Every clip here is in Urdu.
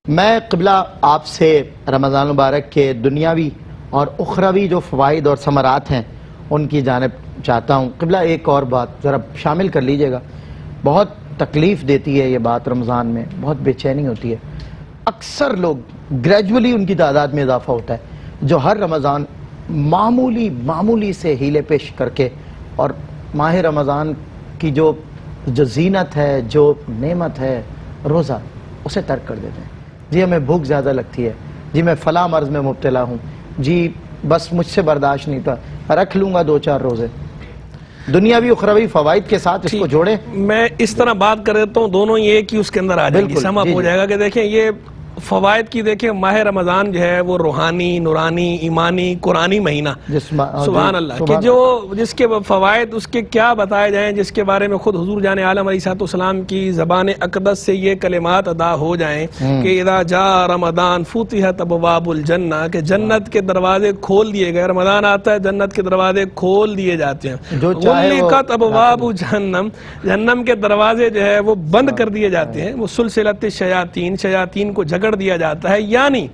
میں قبلہ آپ سے رمضان مبارک کے دنیاوی اور اخروی جو فوائد اور ثمرات ہیں ان کی جانب چاہتا ہوں۔ قبلہ ایک اور بات ذرا شامل کر لیجئے گا، بہت تکلیف دیتی ہے یہ بات، رمضان میں بہت بے چینی ہوتی ہے۔ اکثر لوگ گریجولی ان کی تعداد میں اضافہ ہوتا ہے جو ہر رمضان معمولی سے ہیلے پیش کر کے اور ماہ رمضان کی جو زینت ہے، جو نعمت ہے روزہ، اسے ترک کر دیتے ہیں۔ جی ہمیں بھوک زیادہ لگتی ہے، جی میں فلاں مرض میں مبتلا ہوں، جی بس مجھ سے برداشت نہیں تھا، رکھ لوں گا 2-4 روزے۔ دنیاوی اخروی فوائد کے ساتھ اس کو جوڑیں۔ میں اس طرح بات کر دیتا ہوں، دونوں یہ کہ اس کے اندر آ جائیں گی، سم اپ ہو جائے گا کہ دیکھیں یہ فوائد کی، دیکھیں ماہ رمضان جو ہے وہ روحانی، نورانی، ایمانی، قرآنی مہینہ، سبحان اللہ، کہ جو جس کے فوائد اس کے کیا بتائے جائیں، جس کے بارے میں خود حضور جان عالم علیہ السلام کی زبان اقدس سے یہ کلمات ادا ہو جائیں کہ اذا جاء رمضان فتحت ابواب الجنہ، کہ جنت کے دروازے کھول دیے گئے، رمضان آتا ہے جنت کے دروازے کھول دیے جاتے ہیں، غلقت ابواب جہنم، جہنم کے دروازے جو ہے وہ بند کر دیے جاتے ہیں، وہ سلسلۃ الشیاطین، شیاطین کو جکڑ دیا جاتا ہے۔ یعنی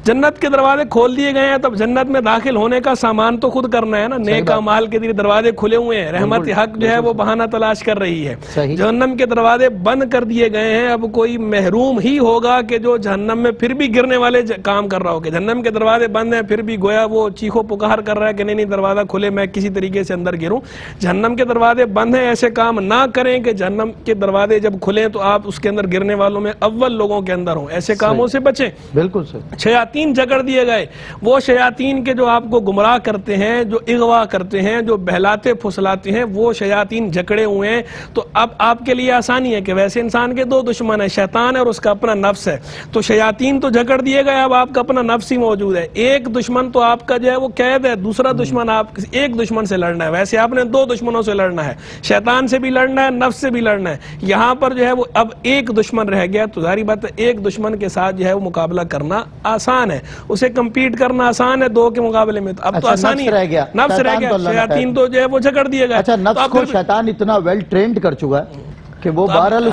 جنت کے دروازے کھول دیے گئے ہیں، تب جنت میں داخل ہونے کا سامان تو خود کرنا ہے نا، نیک اعمال کے لیے دروازے کھلے ہوئے ہیں، رحمت حق جو ہے وہ بہانہ تلاش کر رہی ہے۔ جہنم کے دروازے بند کر دیے گئے ہیں، اب کوئی محروم ہی ہوگا کہ جو جہنم میں پھر بھی گرنے والے کام کر رہا ہو، کہ جہنم کے دروازے بند ہیں پھر بھی گویا وہ چیخو پکار کر رہا ہے کہ نہیں دروازہ کھلے، میں کسی طریقے سے اندر گروں۔ جہنم کے دروازے بند ہیں، ایسے کام نہ کریں کہ جہنم کے دروازے جب کھلیں تو آپ اس کے اندر گرنے والوں میں اول لوگوں کے اندر ہوں، ایسے کاموں سے بچیں۔ بالکل صحیح۔ شیاطین جکڑ دیے گئے، وہ شیاطین کے جو آپ کو گمراہ کرتے ہیں، جو اغوا کرتے ہیں، جو بہلاتے پھسلاتے ہیں، وہ شیاطین جکڑے ہوئے ہیں۔ تو اب آپ کے لیے آسانی ہے کہ ویسے انسان کے 2 دشمن ہیں، شیطان ہے اور اس کا اپنا نفس ہے، تو شیاطین تو جکڑ دیے گئے، اب آپ کا اپنا نفس ہی موجود ہے۔ ایک دشمن تو آپ کا جو ہے وہ قید ہے، دوسرا دشمن آپ ایک دشمن سے لڑنا ہے، ویسے آپ نے 2 دشمنوں سے لڑنا ہے، شیطان سے بھی لڑنا ہے، نفس سے بھی لڑنا ہے۔ یہاں پر جو ہے وہ اب ایک دشمن رہ گیا، تو ظاہری بات ہے ایک دشمن کے ساتھ جو ہے وہ مقابلہ کرنا آسان ہے، اسے کمپیٹ کرنا آسان ہے 2 کے مقابلے میں، تو اب تو آسانی ہے، نفس رہ گیا، شیاطین تو جو ہے وہ جکڑ دیے گئے۔ اچھا نفس کو شیطان اتنا ویل ٹرینڈ کر چکا ہے کہ وہ بہرحال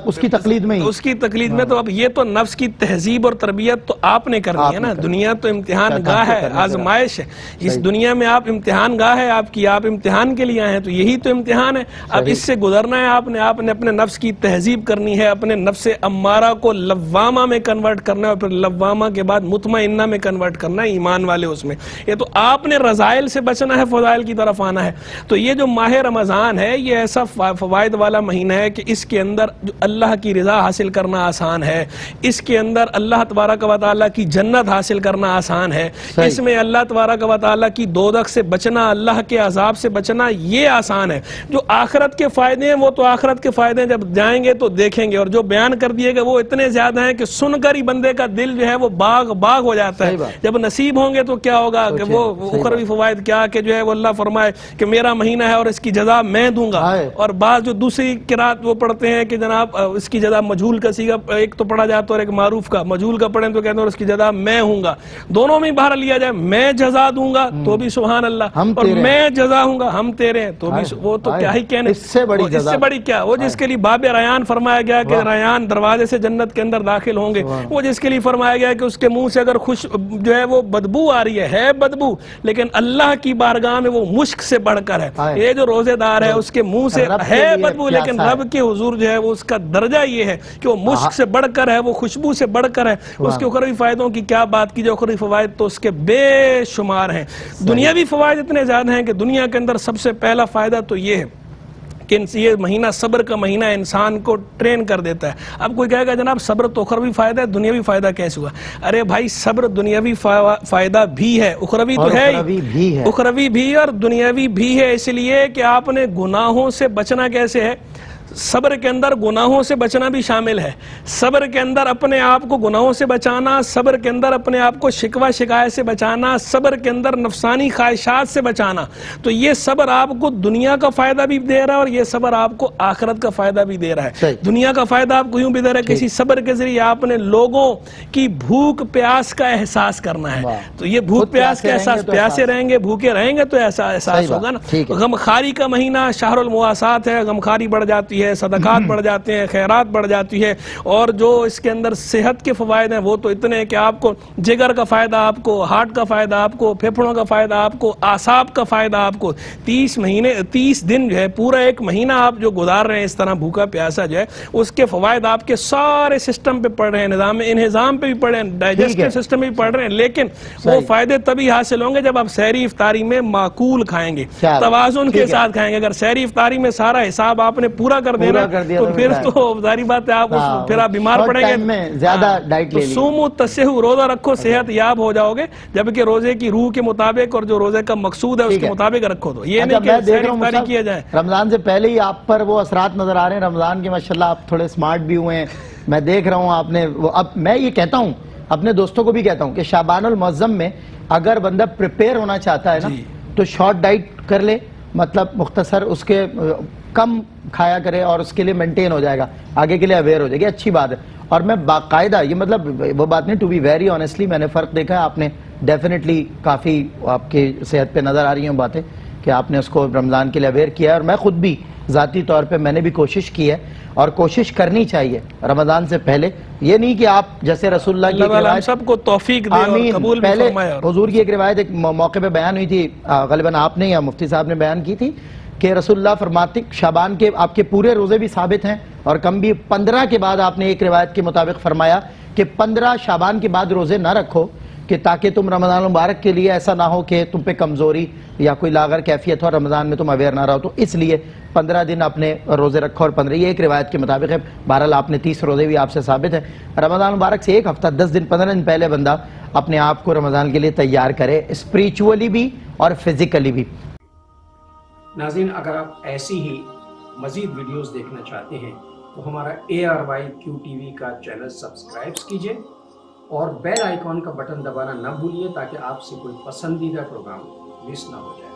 اس کی تقلید میں ہی، اس کی تقلید میں، تو اب یہ تو نفس کی تہذیب اور تربیت تو آپ نے کرنی ہے نا، دنیا تو امتحان گاہ ہے، آزمائش ہے، اس دنیا میں آپ امتحان گاہ ہے آپ کی، آپ امتحان کے لیے آئے ہیں، تو یہی تو امتحان ہے، اب اس سے گزرنا ہے آپ نے اپنے نفس کی تہذیب کرنی ہے، اپنے نفس امارہ کو لوامہ میں کنورٹ کرنا ہے، اور پھر لوامہ کے بعد مطمئنہ میں کنورٹ کرنا ہے، ایمان والے اس میں، یہ تو آپ نے رذائل سے بچنا ہے، فضائل کی طرف آنا ہے۔ تو یہ جو ماہ رمضان ہے یہ ایسا فوائد والا مہینہ ہے کہ اس کے اندر جو اللہ کی رضا حاصل کرنا آسان ہے، اس کے اندر اللہ تبارک و تعالیٰ کی جنت حاصل کرنا آسان ہے، اس میں اللہ تبارک و تعالیٰ کی دوزخ سے بچنا، اللہ کے عذاب سے بچنا یہ آسان ہے۔ جو آخرت کے فائدے ہیں وہ تو آخرت کے فائدے جب جائیں گے تو دیکھیں گے، اور جو بیان کر دیے گئے وہ اتنے زیادہ ہیں کہ سن کر ہی بندے کا دل جو ہے وہ باغ ہو جاتا ہے۔ جب نصیب ہوں گے تو کیا ہوگا کہ وہ اخروی فوائد کیا کہ جو ہے وہ اللہ فرمائے کہ میرا مہینہ ہے اور اس کی جزا میں دوں گا، اور بعض جو دوسری قرات وہ پڑھتے ہیں کہ جناب اس کی جزا مجھول کا سیگا ایک تو پڑھا جاتا اور ایک معروف کا، مجھول کا پڑھیں تو کہتے ہیں اس کی جزا میں ہوں گا، دونوں میں باہر لیا جائے، میں جزا دوں گا تو بھی سبحان اللہ، اور میں جزا ہوں گا ہم تیرے ہیں تو بھی، وہ تو کیا ہی کہنے، اس سے بڑی کیا، وہ جس کے لیے باب ریان فرمایا گیا کہ ریان دروازے سے جنت کے اندر داخل ہوں گے، وہ جس کے لیے فرمایا گیا کہ اس کے منہ سے اگر خوش جو ہے وہ بدبو آ رہی ہے بدبو، لیکن اللہ کی بارگاہ میں وہ مشک سے بڑھ کر ہے۔ یہ جو روزے دار ہے اس کے منہ سے ہے بدبو، لیکن رب کے حضور جو ہے وہ اس کا درجہ یہ ہے کہ وہ مشک سے بڑھ کر ہے، وہ خوشبو سے بڑھ کر ہے۔ اس کے اخروی فائدوں کی کیا بات کی جائے، اخروی فوائد تو اس کے بے شمار ہیں، دنیاوی فوائد اتنے زیادہ ہیں کہ دنیا کے اندر سب سے پہلا فائدہ تو یہ ہے کہ یہ مہینہ صبر کا مہینہ انسان کو ٹرین کر دیتا ہے۔ اب کوئی کہے گا جناب صبر تو اخروی فائدہ ہے، دنیاوی فائدہ کیسے ہوا؟ ارے بھائی صبر دنیاوی فائدہ بھی ہے، اخروی تو ہے، اخروی بھی اور دنیاوی بھی ہے، اس لیے کہ آپ نے گناہوں سے بچنا کیسے ہے؟ صبر کے اندر گناہوں سے بچنا بھی شامل ہے، صبر کے اندر اپنے آپ کو گناہوں سے بچانا، صبر کے اندر اپنے آپ کو شکوہ شکایت سے بچانا، صبر کے اندر نفسانی خواہشات سے بچانا، تو یہ صبر آپ کو دنیا کا فائدہ بھی دے رہا ہے اور یہ صبر آپ کو آخرت کا فائدہ بھی دے رہا ہے۔ دنیا کا فائدہ آپ کو یوں بھی دے رہا ہے، کسی صبر کے ذریعے آپ نے لوگوں کی بھوک پیاس کا احساس کرنا ہے، تو یہ بھوک پیاس کا احساس، پیاسے رہیں گے بھوکے رہیں گے تو ایسا احساس ہوگا نا۔ غمخاری کا مہینہ شہر المواسات ہے، غمخاری بڑھ جاتی جاتی ہے، صدقات بڑھ جاتے ہیں، خیرات بڑھ جاتی ہے، اور جو اس کے اندر صحت کے فوائد ہیں وہ تو اتنے ہیں کہ آپ کو جگر کا فائدہ، آپ کو ہارٹ کا فائدہ، آپ کو پھیپھڑوں کا فائدہ، آپ کو اعصاب کا فائدہ، آپ کو 30 دن جو ہے، پورا ایک مہینہ آپ جو گزار رہے ہیں اس طرح بھوکا پیاسا جو ہے، اس کے فوائد آپ کے سارے سسٹم پہ پڑ رہے ہیں، نظام انہضام پہ بھی پڑ رہے ہیں، ڈائجسٹو سسٹم پہ بھی پڑ رہے ہیں، لیکن وہ فائدے تبھی حاصل ہوں گے جب آپ سحری افطاری میں معقول کھائیں گے، توازن کے ساتھ کھائیں گے۔ اگر سحری افطاری میں سارا حساب آپ نے پورا کر دینا تو پھر تو ظاہری بات ہے پھر آپ بیمار پڑیں گے۔ زیادہ ڈائٹ لے سومو تسہو، روزہ رکھو صحت یاب ہو جاؤ گے، جبکہ روزے کی روح کے مطابق اور جو روزے کا مقصود ہے اس کے مطابق رکھو، تو یہ نہیں کہ سحری افطاری کیا جائے۔ رمضان سے پہلے ہی آپ پر وہ اثرات نظر آ رہے ہیں رمضان کے، ماشاءاللہ آپ تھوڑے سمارٹ بھی ہوئے ہیں، میں دیکھ رہا ہوں آپ نے اب میں یہ کہتا ہوں اپنے دوستوں کو بھی کہتا ہوں کہ شعبان المعظم میں اگر بندہ پریپیئر ہونا چاہتا ہے نا تو شارٹ ڈائٹ کر لے، مطلب مختصر اس کے کم کھایا کرے اور اس کے لیے مینٹین ہو جائے گا، آگے کے لیے اویئر ہو جائے گی، اچھی بات ہے۔ اور میں باقاعدہ یہ مطلب وہ بات نہیں، ٹو بی ویری آنیسٹلی میں نے فرق دیکھا ہے، آپ نے ڈیفینیٹلی کافی آپ کی صحت پہ نظر آ رہی ہیں باتیں کہ آپ نے اس کو رمضان کے لیے اویئر کیا ہے، اور میں خود بھی ذاتی طور پہ میں نے بھی کوشش کی ہے اور کوشش کرنی چاہیے رمضان سے پہلے، یہ نہیں کہ آپ جیسے رسول اللہ کی روایت سب کو توفیق دے اور قبول بھی فرمائے۔ حضور کی ایک روایت ایک موقع پہ بیان ہوئی تھی، غالباً آپ نے یا مفتی صاحب نے بیان کی تھی کہ رسول اللہ فرماتے شعبان کے آپ کے پورے روزے بھی ثابت ہیں اور کم بھی 15 کے بعد آپ نے ایک روایت کے مطابق فرمایا کہ 15 شعبان کے بعد روزے نہ رکھو کہ تاکہ تم رمضان المبارک کے لیے ایسا نہ ہو کہ تم پہ کمزوری یا کوئی لاغر کیفیت ہو اور رمضان میں تم اویئر نہ رہو، تو اس لیے 15 دن اپنے روزے رکھو، اور 15 یہ ایک روایت کے مطابق ہے۔ بہرحال آپ نے 30 روزے بھی آپ سے ثابت ہے۔ رمضان مبارک سے ایک ہفتہ 10 دن 15 دن پہلے بندہ اپنے آپ کو رمضان کے لیے تیار کرے، اسپریچولی بھی اور فزیکلی بھی۔ ناظرین، اگر آپ ایسی ہی مزید ویڈیوز دیکھنا چاہتے ہیں تو ہمارا ARYQ-TV کا چینل سبسکرائب کیجئے اور بیل آئیکن کا بٹن دبانا نہ بھولیے تاکہ آپ سے کوئی پسندیدہ پروگرام مس نہ ہو جائے۔